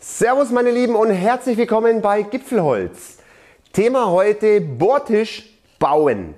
Servus meine Lieben und herzlich willkommen bei Gipfelholz. Thema heute: Bohrtisch bauen.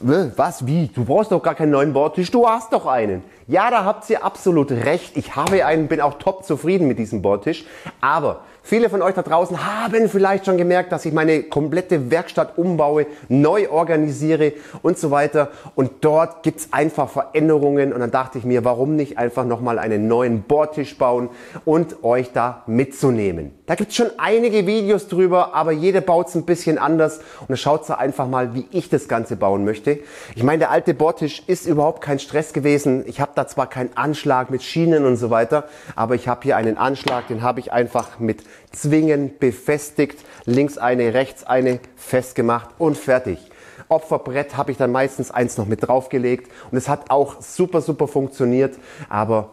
Was, wie? Du brauchst doch gar keinen neuen Bohrtisch, du hast doch einen. Ja, da habt ihr absolut recht. Ich habe einen, bin auch top zufrieden mit diesem Bohrtisch. Aber viele von euch da draußen haben vielleicht schon gemerkt, dass ich meine komplette Werkstatt umbaue, neu organisiere und so weiter. Und dort gibt es einfach Veränderungen. Und dann dachte ich mir, warum nicht einfach nochmal einen neuen Bohrtisch bauen und euch da mitzunehmen. Da gibt es schon einige Videos drüber, aber jeder baut es ein bisschen anders. Und dann schaut da einfach mal, wie ich das Ganze bauen möchte. Ich meine, der alte Bohrtisch ist überhaupt kein Stress gewesen. Ich habe da zwar keinen Anschlag mit Schienen und so weiter, aber ich habe hier einen Anschlag, den habe ich einfach mit Zwingen befestigt. Links eine, rechts eine, festgemacht und fertig. Opferbrett habe ich dann meistens eins noch mit draufgelegt und es hat auch super funktioniert. Aber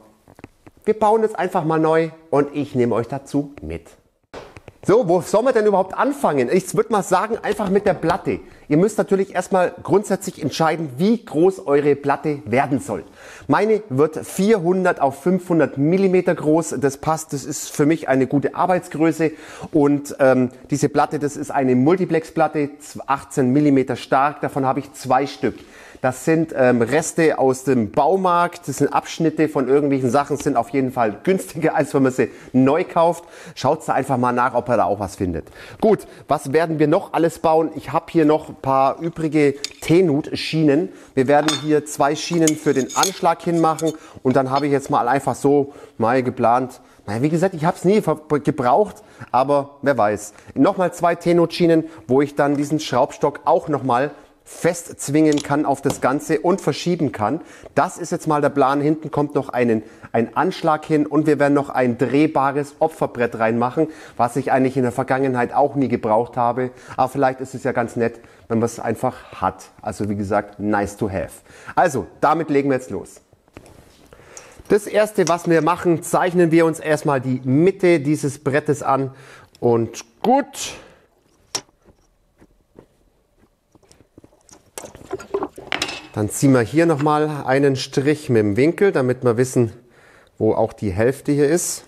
wir bauen jetzt einfach mal neu und ich nehme euch dazu mit. So, wo soll man denn überhaupt anfangen? Ich würde mal sagen, einfach mit der Platte. Ihr müsst natürlich erstmal grundsätzlich entscheiden, wie groß eure Platte werden soll. Meine wird 400 auf 500 mm groß. Das passt, das ist für mich eine gute Arbeitsgröße. Und diese Platte, das ist eine Multiplex-Platte, 18 mm stark. Davon habe ich 2 Stück. Das sind Reste aus dem Baumarkt, das sind Abschnitte von irgendwelchen Sachen, sind auf jeden Fall günstiger, als wenn man sie neu kauft. Schaut da einfach mal nach, ob ihr da auch was findet. Gut, was werden wir noch alles bauen? Ich habe hier noch ein paar übrige T-Nut-Schienen. Wir werden hier 2 Schienen für den Anschlag hinmachen und dann habe ich jetzt mal einfach so mal geplant. Naja, wie gesagt, ich habe es nie gebraucht, aber wer weiß. Nochmal 2 T-Nut-Schienen, wo ich dann diesen Schraubstock auch nochmal festzwingen kann auf das Ganze und verschieben kann. Das ist jetzt mal der Plan. Hinten kommt noch ein Anschlag hin und wir werden noch ein drehbares Opferbrett reinmachen, was ich eigentlich in der Vergangenheit auch nie gebraucht habe. Aber vielleicht ist es ja ganz nett, wenn man es einfach hat. Also wie gesagt, nice to have. Also, damit legen wir jetzt los. Das erste, was wir machen, zeichnen wir uns erstmal die Mitte dieses Brettes an und gut. Dann ziehen wir hier nochmal einen Strich mit dem Winkel, damit wir wissen, wo auch die Hälfte hier ist.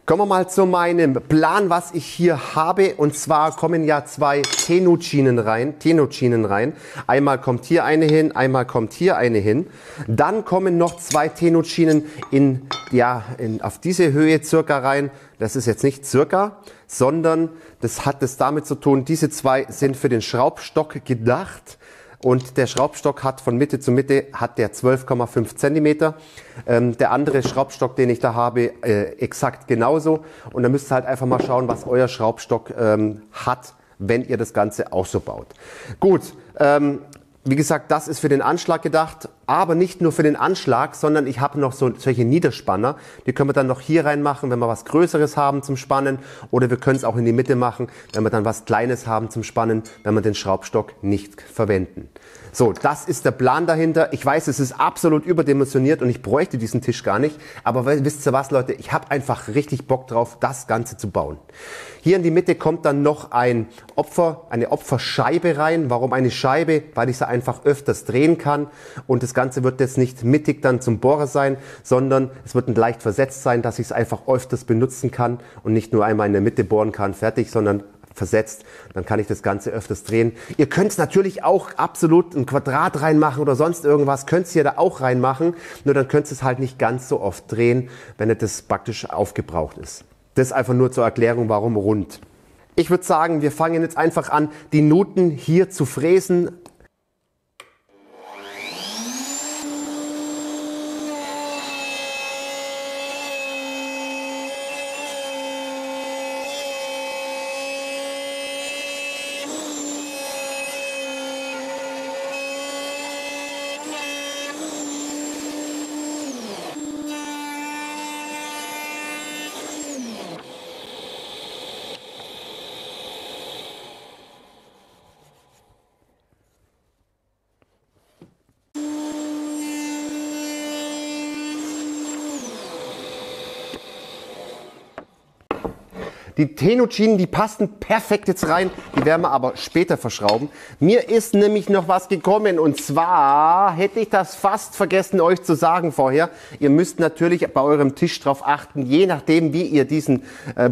Kommen wir mal zu meinem Plan, was ich hier habe. Und zwar kommen ja 2 T-Nut-Schienen rein. Einmal kommt hier eine hin, einmal kommt hier eine hin. Dann kommen noch 2 T-Nut-Schienen auf diese Höhe circa rein. Das ist jetzt nicht circa, sondern das hat es damit zu tun, diese 2 sind für den Schraubstock gedacht. Und der Schraubstock hat von Mitte zu Mitte hat der 12,5 cm. Der andere Schraubstock, den ich da habe, exakt genauso. Und da müsst ihr halt einfach mal schauen, was euer Schraubstock hat, wenn ihr das Ganze auch so baut. Gut, wie gesagt, das ist für den Anschlag gedacht, aber nicht nur für den Anschlag, sondern ich habe noch solche Niederspanner. Die können wir dann noch hier reinmachen, wenn wir was Größeres haben zum Spannen, oder wir können es auch in die Mitte machen, wenn wir dann was Kleines haben zum Spannen, wenn wir den Schraubstock nicht verwenden. So, das ist der Plan dahinter. Ich weiß, es ist absolut überdimensioniert und ich bräuchte diesen Tisch gar nicht, aber wisst ihr was, Leute, ich habe einfach richtig Bock drauf, das Ganze zu bauen. Hier in die Mitte kommt dann noch eine Opferscheibe rein. Warum eine Scheibe? Weil ich sie einfach öfters drehen kann und das Ganze wird jetzt nicht mittig dann zum Bohrer sein, sondern es wird leicht versetzt sein, dass ich es einfach öfters benutzen kann und nicht nur einmal in der Mitte bohren kann, fertig, sondern versetzt. Dann kann ich das Ganze öfters drehen. Ihr könnt es natürlich auch absolut ein Quadrat reinmachen oder sonst irgendwas, könnt ihr da auch reinmachen, nur dann könnt ihr es halt nicht ganz so oft drehen, wenn das praktisch aufgebraucht ist. Das einfach nur zur Erklärung, warum rund. Ich würde sagen, wir fangen jetzt einfach an, die Nuten hier zu fräsen. Die Tenutschienen, die passen perfekt jetzt rein, die werden wir aber später verschrauben. Mir ist nämlich noch was gekommen und zwar hätte ich das fast vergessen euch zu sagen vorher. Ihr müsst natürlich bei eurem Tisch drauf achten, je nachdem wie ihr diesen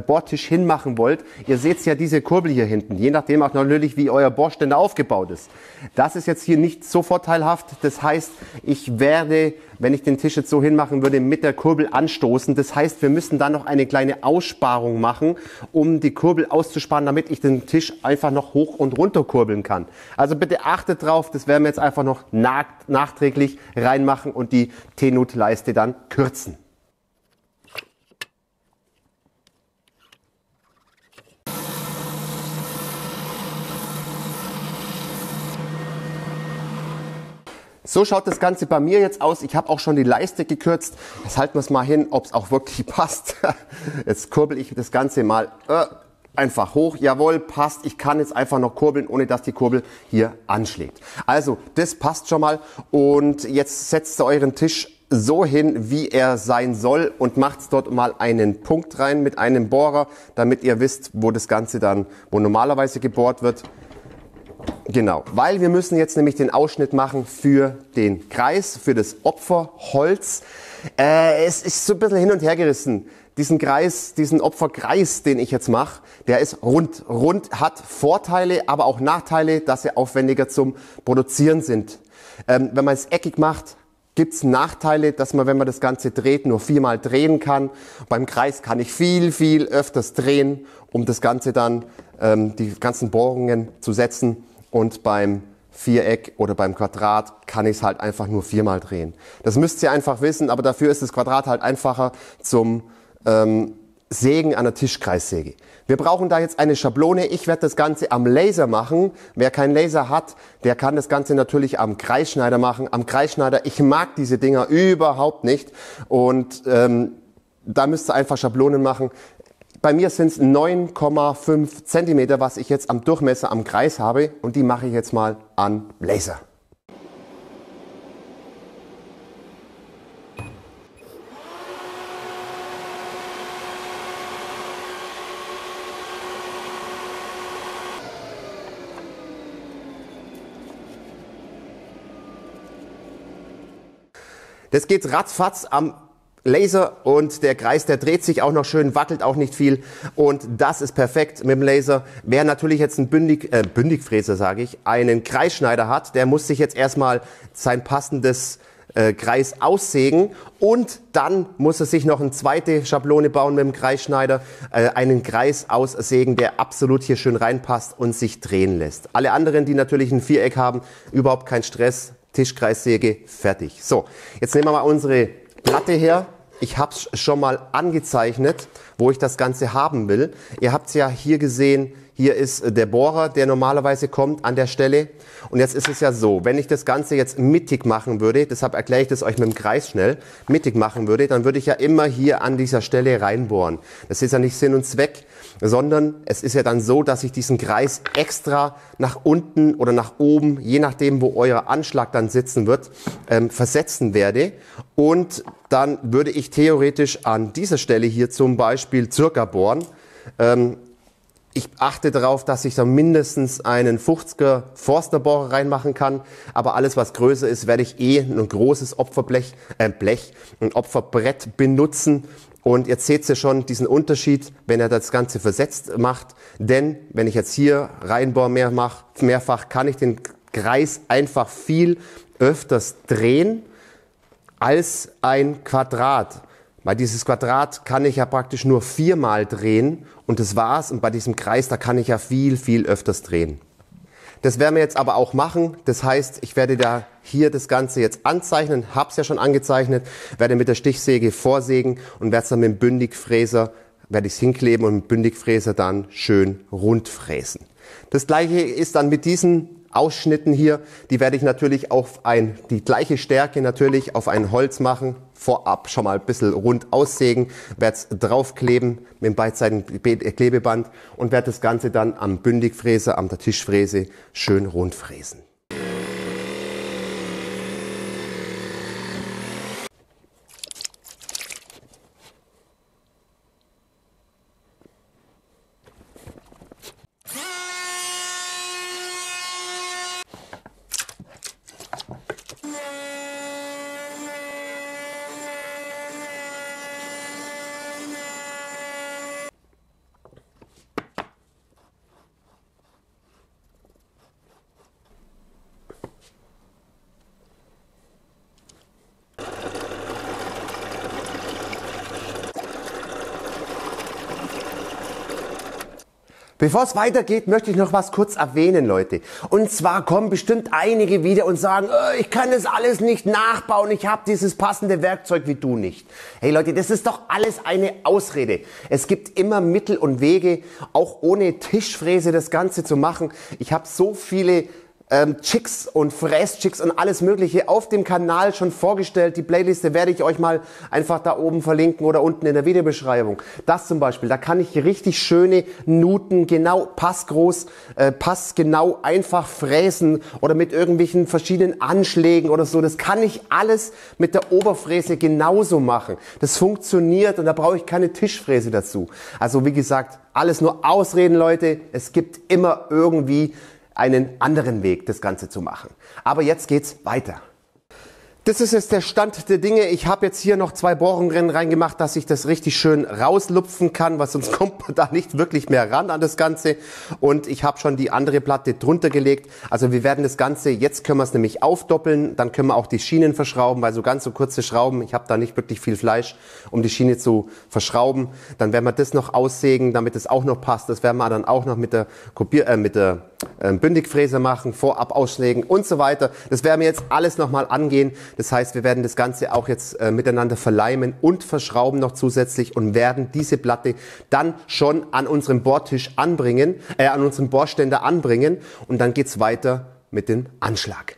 Bordtisch hinmachen wollt. Ihr seht ja diese Kurbel hier hinten, je nachdem auch natürlich wie euer Bordständer aufgebaut ist. Das ist jetzt hier nicht so vorteilhaft, das heißt, ich werde, wenn ich den Tisch jetzt so hinmachen würde, mit der Kurbel anstoßen. Das heißt, wir müssen dann noch eine kleine Aussparung machen, um die Kurbel auszusparen, damit ich den Tisch einfach noch hoch und runter kurbeln kann. Also bitte achtet drauf, das werden wir jetzt einfach noch nachträglich reinmachen und die T-Nut-Leiste dann kürzen. So schaut das Ganze bei mir jetzt aus. Ich habe auch schon die Leiste gekürzt. Jetzt halten wir es mal hin, ob es auch wirklich passt. Jetzt kurbel ich das Ganze mal einfach hoch. Jawohl, passt. Ich kann jetzt einfach noch kurbeln, ohne dass die Kurbel hier anschlägt. Also, das passt schon mal. Und jetzt setzt ihr euren Tisch so hin, wie er sein soll und macht dort mal einen Punkt rein mit einem Bohrer, damit ihr wisst, wo das Ganze dann, wo normalerweise gebohrt wird. Genau, weil wir müssen jetzt nämlich den Ausschnitt machen für den Kreis, für das Opferholz. Es ist so ein bisschen hin und her gerissen. Diesen Kreis, diesen Opferkreis, den ich jetzt mache, der ist rund. Rund hat Vorteile, aber auch Nachteile, dass sie aufwendiger zum Produzieren sind. Wenn man es eckig macht, gibt es Nachteile, dass man, wenn man das Ganze dreht, nur 4-mal drehen kann. Beim Kreis kann ich viel öfters drehen, um das Ganze dann, die ganzen Bohrungen zu setzen. Und beim Viereck oder beim Quadrat kann ich es halt einfach nur 4-mal drehen. Das müsst ihr einfach wissen, aber dafür ist das Quadrat halt einfacher zum Sägen an der Tischkreissäge. Wir brauchen da jetzt eine Schablone. Ich werde das Ganze am Laser machen. Wer keinen Laser hat, der kann das Ganze natürlich am Kreisschneider machen. Am Kreisschneider, ich mag diese Dinger überhaupt nicht und da müsst ihr einfach Schablonen machen. Bei mir sind es 9,5 cm, was ich jetzt am Durchmesser am Kreis habe und die mache ich jetzt mal an Laser. Das geht ratzfatz am Laser und der Kreis, der dreht sich auch noch schön, wackelt auch nicht viel und das ist perfekt mit dem Laser. Wer natürlich jetzt einen Bündigfräser, sage ich, einen Kreisschneider hat, der muss sich jetzt erstmal sein passendes Kreis aussägen und dann muss er sich noch eine zweite Schablone bauen mit dem Kreisschneider, einen Kreis aussägen, der absolut hier schön reinpasst und sich drehen lässt. Alle anderen, die natürlich ein Viereck haben, überhaupt kein Stress, Tischkreissäge, fertig. So, jetzt nehmen wir mal unsere Platte her. Ich habe es schon mal angezeichnet, wo ich das Ganze haben will. Ihr habt es ja hier gesehen, hier ist der Bohrer, der normalerweise kommt an der Stelle. Und jetzt ist es ja so, wenn ich das Ganze jetzt mittig machen würde, deshalb erkläre ich das euch mit dem Kreis schnell, mittig machen würde, dann würde ich ja immer hier an dieser Stelle reinbohren. Das ist ja nicht Sinn und Zweck, sondern es ist ja dann so, dass ich diesen Kreis extra nach unten oder nach oben, je nachdem, wo euer Anschlag dann sitzen wird, versetzen werde. Und dann würde ich theoretisch an dieser Stelle hier zum Beispiel circa bohren. Ich achte darauf, dass ich da mindestens einen 50er Forsterbohrer reinmachen kann. Aber alles, was größer ist, werde ich ein großes ein Opferbrett benutzen. Und jetzt seht ihr schon diesen Unterschied, wenn er das Ganze versetzt macht. Denn wenn ich jetzt hier reinbohre mehrfach, kann ich den Kreis einfach viel öfters drehen als ein Quadrat. Weil dieses Quadrat kann ich ja praktisch nur 4-mal drehen und das war's. Und bei diesem Kreis, da kann ich ja viel öfters drehen. Das werden wir jetzt aber auch machen. Das heißt, ich werde da hier das Ganze jetzt anzeichnen, hab's ja schon angezeichnet, werde mit der Stichsäge vorsägen und werde es dann mit dem Bündigfräser, werde ich es hinkleben und mit dem Bündigfräser dann schön rund fräsen. Das gleiche ist dann mit diesen Ausschnitten hier, die werde ich natürlich auf die gleiche Stärke natürlich auf ein Holz machen, vorab schon mal ein bisschen rund aussägen, werde es draufkleben mit dem beidseitigen Klebeband und werde das Ganze dann am Bündigfräser, an der Tischfräse schön rund fräsen. Bevor es weitergeht, möchte ich noch was kurz erwähnen, Leute. Und zwar kommen bestimmt einige wieder und sagen, ich kann das alles nicht nachbauen, ich habe dieses passende Werkzeug wie du nicht. Hey Leute, das ist doch alles eine Ausrede. Es gibt immer Mittel und Wege, auch ohne Tischfräse das Ganze zu machen. Ich habe so viele Chicks und Fräschicks und alles mögliche auf dem Kanal schon vorgestellt. Die Playliste werde ich euch mal einfach da oben verlinken oder unten in der Videobeschreibung. Das zum Beispiel, da kann ich richtig schöne Nuten, genau passgroß, passgenau einfach fräsen oder mit irgendwelchen verschiedenen Anschlägen oder so. Das kann ich alles mit der Oberfräse genauso machen. Das funktioniert und da brauche ich keine Tischfräse dazu. Also wie gesagt, alles nur Ausreden, Leute. Es gibt immer irgendwie einen anderen Weg, das Ganze zu machen. Aber jetzt geht's weiter. Das ist jetzt der Stand der Dinge. Ich habe jetzt hier noch 2 Bohrungen reingemacht, dass ich das richtig schön rauslupfen kann, weil sonst kommt man da nicht wirklich mehr ran an das Ganze. Und ich habe schon die andere Platte drunter gelegt. Also wir werden das Ganze, jetzt können wir es nämlich aufdoppeln, dann können wir auch die Schienen verschrauben, weil so ganz so kurze Schrauben, ich habe da nicht wirklich viel Fleisch, um die Schiene zu verschrauben. Dann werden wir das noch aussägen, damit es auch noch passt. Das werden wir dann auch noch mit der Bündigfräse machen, vorab ausschlägen und so weiter. Das werden wir jetzt alles nochmal angehen. Das heißt, wir werden das Ganze auch jetzt miteinander verleimen und verschrauben noch zusätzlich und werden diese Platte dann schon an unserem Bohrtisch anbringen, an unserem Bohrständer anbringen und dann geht's weiter mit dem Anschlag.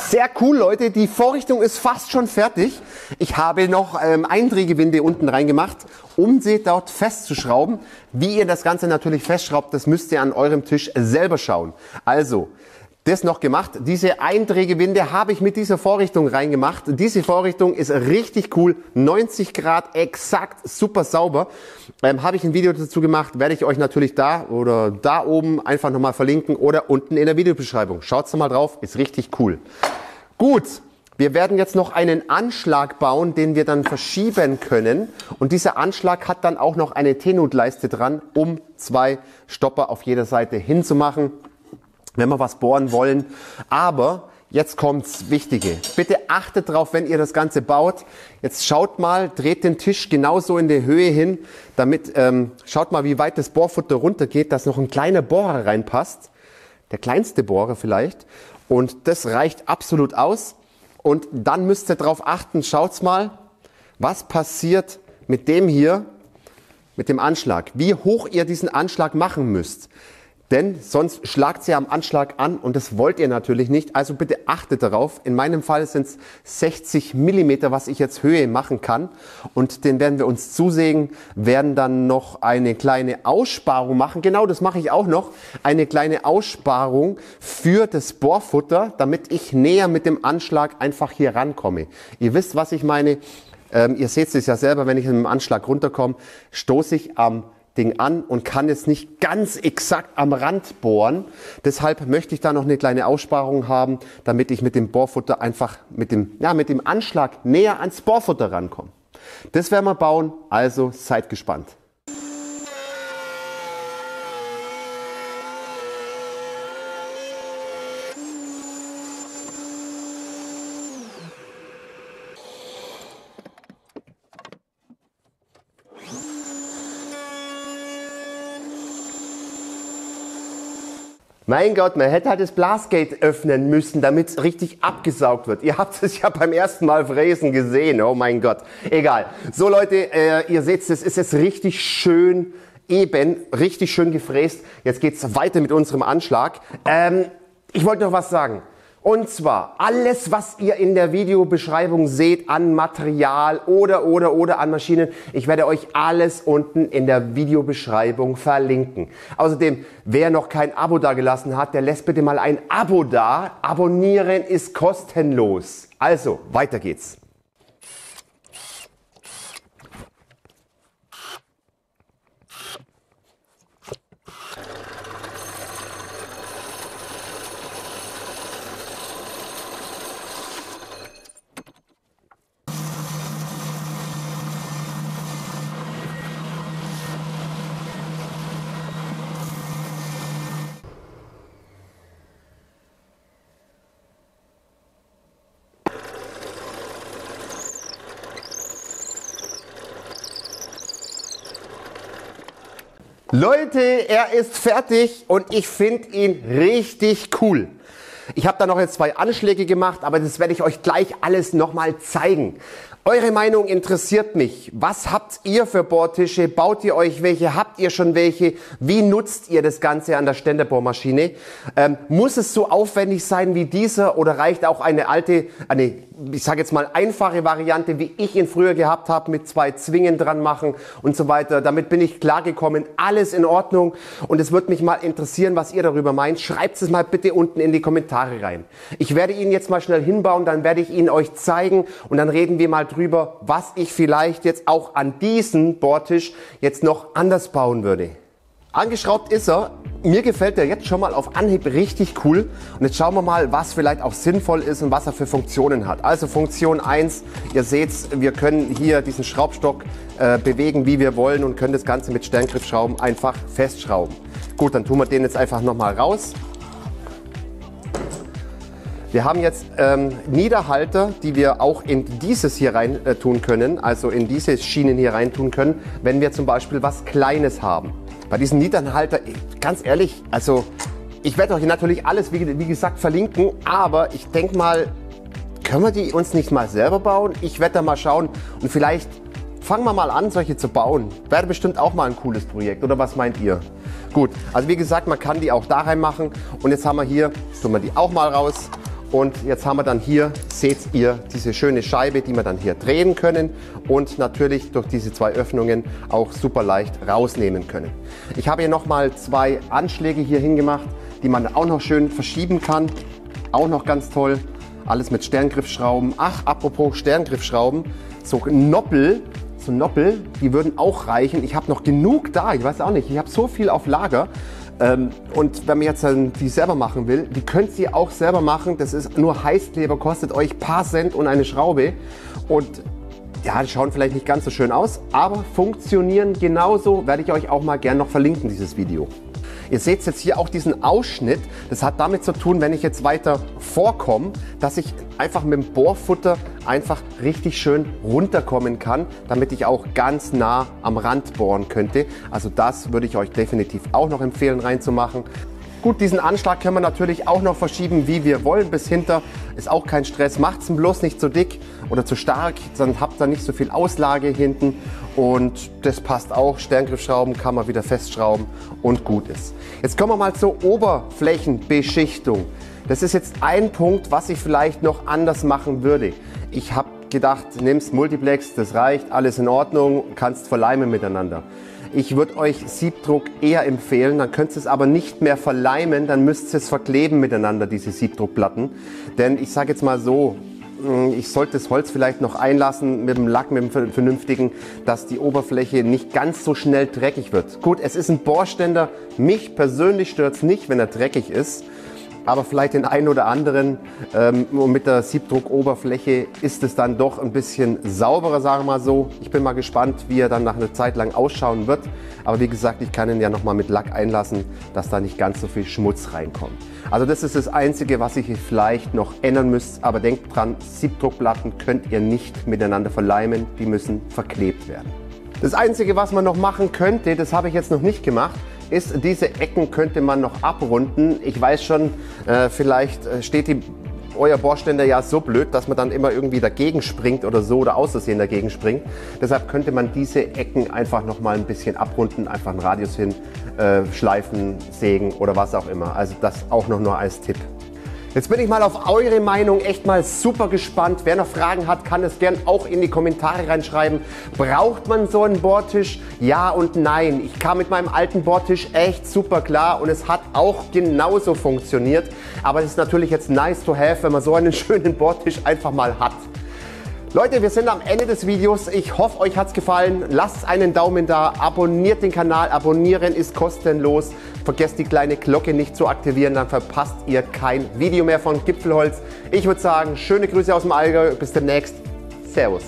Sehr cool, Leute. Die Vorrichtung ist fast schon fertig. Ich habe noch Eindrehgewinde unten reingemacht, um sie dort festzuschrauben. Wie ihr das Ganze natürlich festschraubt, das müsst ihr an eurem Tisch selber schauen. Also, das noch gemacht. Diese Eindrehgewinde habe ich mit dieser Vorrichtung reingemacht. Diese Vorrichtung ist richtig cool. 90 Grad, exakt, super sauber. Habe ich ein Video dazu gemacht, werde ich euch natürlich da oder da oben einfach nochmal verlinken oder unten in der Videobeschreibung. Schaut's mal drauf, ist richtig cool. Gut, wir werden jetzt noch einen Anschlag bauen, den wir dann verschieben können. Und dieser Anschlag hat dann auch noch eine T-Nut-Leiste dran, um 2 Stopper auf jeder Seite hinzumachen, wenn wir was bohren wollen. Aber jetzt kommt's Wichtige. Bitte achtet drauf, wenn ihr das Ganze baut. Jetzt schaut mal, dreht den Tisch genauso in die Höhe hin, damit schaut mal, wie weit das Bohrfutter runtergeht, dass noch ein kleiner Bohrer reinpasst. Der kleinste Bohrer vielleicht. Und das reicht absolut aus. Und dann müsst ihr darauf achten, schaut's mal, was passiert mit dem hier, mit dem Anschlag. Wie hoch ihr diesen Anschlag machen müsst. Denn sonst schlagt sie am Anschlag an und das wollt ihr natürlich nicht. Also bitte achtet darauf. In meinem Fall sind es 60 mm, was ich jetzt Höhe machen kann. Und den werden wir uns zusägen, werden dann noch eine kleine Aussparung machen. Genau, das mache ich auch noch. Eine kleine Aussparung für das Bohrfutter, damit ich näher mit dem Anschlag einfach hier rankomme. Ihr wisst, was ich meine. Ihr seht es ja selber, wenn ich mit dem Anschlag runterkomme, stoße ich am Ding an und kann jetzt nicht ganz exakt am Rand bohren. Deshalb möchte ich da noch eine kleine Aussparung haben, damit ich mit dem Bohrfutter einfach mit dem Anschlag näher ans Bohrfutter rankomme. Das werden wir bauen, also seid gespannt. Mein Gott, man hätte halt das Blasgate öffnen müssen, damit es richtig abgesaugt wird. Ihr habt es ja beim ersten Mal fräsen gesehen. Oh mein Gott. Egal. So Leute, ihr seht, das ist jetzt richtig schön eben, richtig schön gefräst. Jetzt geht's weiter mit unserem Anschlag. Ich wollte noch was sagen. Und zwar alles, was ihr in der Videobeschreibung seht an Material oder an Maschinen, ich werde euch alles unten in der Videobeschreibung verlinken. Außerdem, wer noch kein Abo dagelassen hat, der lässt bitte mal ein Abo da. Abonnieren ist kostenlos. Also, weiter geht's. Leute, er ist fertig und ich finde ihn richtig cool. Ich habe da noch jetzt 2 Anschläge gemacht, aber das werde ich euch gleich alles nochmal zeigen. Eure Meinung interessiert mich. Was habt ihr für Bohrtische? Baut ihr euch welche? Habt ihr schon welche? Wie nutzt ihr das Ganze an der Ständerbohrmaschine? Muss es so aufwendig sein wie dieser oder reicht auch eine ich sage jetzt mal einfache Variante, wie ich ihn früher gehabt habe, mit 2 Zwingen dran machen und so weiter? Damit bin ich klargekommen. Alles in Ordnung und es würde mich mal interessieren, was ihr darüber meint. Schreibt es mal bitte unten in die Kommentare rein. Ich werde ihn jetzt mal schnell hinbauen, dann werde ich ihn euch zeigen und dann reden wir mal drüber, was ich vielleicht jetzt auch an diesen Bohrtisch jetzt noch anders bauen würde. Angeschraubt ist er. Mir gefällt er jetzt schon mal auf Anhieb richtig cool. Und jetzt schauen wir mal, was vielleicht auch sinnvoll ist und was er für Funktionen hat. Also Funktion 1, ihr seht, wir können hier diesen Schraubstock bewegen, wie wir wollen und können das Ganze mit Sterngriffschrauben einfach festschrauben. Gut, dann tun wir den jetzt einfach nochmal raus. Wir haben jetzt Niederhalter, die wir auch in dieses hier rein tun können, also in diese Schienen hier rein tun können, wenn wir zum Beispiel was Kleines haben. Bei diesem Niederhalter, ganz ehrlich, also ich werde euch natürlich alles, wie gesagt, verlinken, aber ich denke mal, können wir die uns nicht mal selber bauen? Ich werde da mal schauen und vielleicht fangen wir mal an, solche zu bauen. Wäre bestimmt auch mal ein cooles Projekt, oder was meint ihr? Gut, also wie gesagt, man kann die auch da rein machen und jetzt haben wir hier, tun wir die auch mal raus. Und jetzt haben wir dann hier, seht ihr, diese schöne Scheibe, die wir dann hier drehen können und natürlich durch diese 2 Öffnungen auch super leicht rausnehmen können. Ich habe hier nochmal 2 Anschläge hier hingemacht, die man auch noch schön verschieben kann. Auch noch ganz toll. Alles mit Sterngriffschrauben. Ach, apropos Sterngriffschrauben, so Noppel, die würden auch reichen. Ich habe noch genug da, ich weiß auch nicht, ich habe so viel auf Lager. Und wenn man jetzt die selber machen will, die könnt ihr auch selber machen. Das ist nur Heißkleber, kostet euch ein paar Cent und eine Schraube. Und ja, die schauen vielleicht nicht ganz so schön aus, aber funktionieren genauso. Werde ich euch auch mal gern noch verlinken, dieses Video. Ihr seht jetzt hier auch diesen Ausschnitt. Das hat damit zu tun, wenn ich jetzt weiter vorkomme, dass ich einfach mit dem Bohrfutter einfach richtig schön runterkommen kann, damit ich auch ganz nah am Rand bohren könnte. Also das würde ich euch definitiv auch noch empfehlen reinzumachen. Gut, diesen Anschlag können wir natürlich auch noch verschieben, wie wir wollen, bis hinter. Ist auch kein Stress. Macht es bloß nicht zu dick oder zu stark, dann habt ihr nicht so viel Auslage hinten. Und das passt auch. Sterngriffschrauben kann man wieder festschrauben und gut ist. Jetzt kommen wir mal zur Oberflächenbeschichtung. Das ist jetzt ein Punkt, was ich vielleicht noch anders machen würde. Ich habe gedacht, nimmst Multiplex, das reicht, alles in Ordnung, kannst verleimen miteinander. Ich würde euch Siebdruck eher empfehlen, dann könnt ihr es aber nicht mehr verleimen, dann müsst ihr es verkleben miteinander, diese Siebdruckplatten. Denn ich sage jetzt mal so, ich sollte das Holz vielleicht noch einlassen mit dem Lack, mit dem vernünftigen, dass die Oberfläche nicht ganz so schnell dreckig wird. Gut, es ist ein Bohrständer, mich persönlich stört es nicht, wenn er dreckig ist. Aber vielleicht den einen oder anderen mit der Siebdruckoberfläche ist es dann doch ein bisschen sauberer, sagen wir mal so. Ich bin mal gespannt, wie er dann nach einer Zeit lang ausschauen wird. Aber wie gesagt, ich kann ihn ja nochmal mit Lack einlassen, dass da nicht ganz so viel Schmutz reinkommt. Also das ist das Einzige, was ich vielleicht noch ändern müsst. Aber denkt dran, Siebdruckplatten könnt ihr nicht miteinander verleimen, die müssen verklebt werden. Das Einzige, was man noch machen könnte, das habe ich jetzt noch nicht gemacht, ist, diese Ecken könnte man noch abrunden. Ich weiß schon, vielleicht steht euer Bohrständer ja so blöd, dass man dann immer irgendwie dagegen springt oder so oder aus Versehen dagegen springt. Deshalb könnte man diese Ecken einfach noch mal ein bisschen abrunden, einfach einen Radius hin, schleifen, sägen oder was auch immer. Also das auch noch nur als Tipp. Jetzt bin ich mal auf eure Meinung echt mal super gespannt. Wer noch Fragen hat, kann es gern auch in die Kommentare reinschreiben. Braucht man so einen Bohrtisch? Ja und nein. Ich kam mit meinem alten Bohrtisch echt super klar und es hat auch genauso funktioniert. Aber es ist natürlich jetzt nice to have, wenn man so einen schönen Bohrtisch einfach mal hat. Leute, wir sind am Ende des Videos. Ich hoffe, euch hat es gefallen. Lasst einen Daumen da, abonniert den Kanal. Abonnieren ist kostenlos. Vergesst die kleine Glocke nicht zu aktivieren, dann verpasst ihr kein Video mehr von Gipfelholz. Ich würde sagen, schöne Grüße aus dem Allgäu. Bis demnächst. Servus.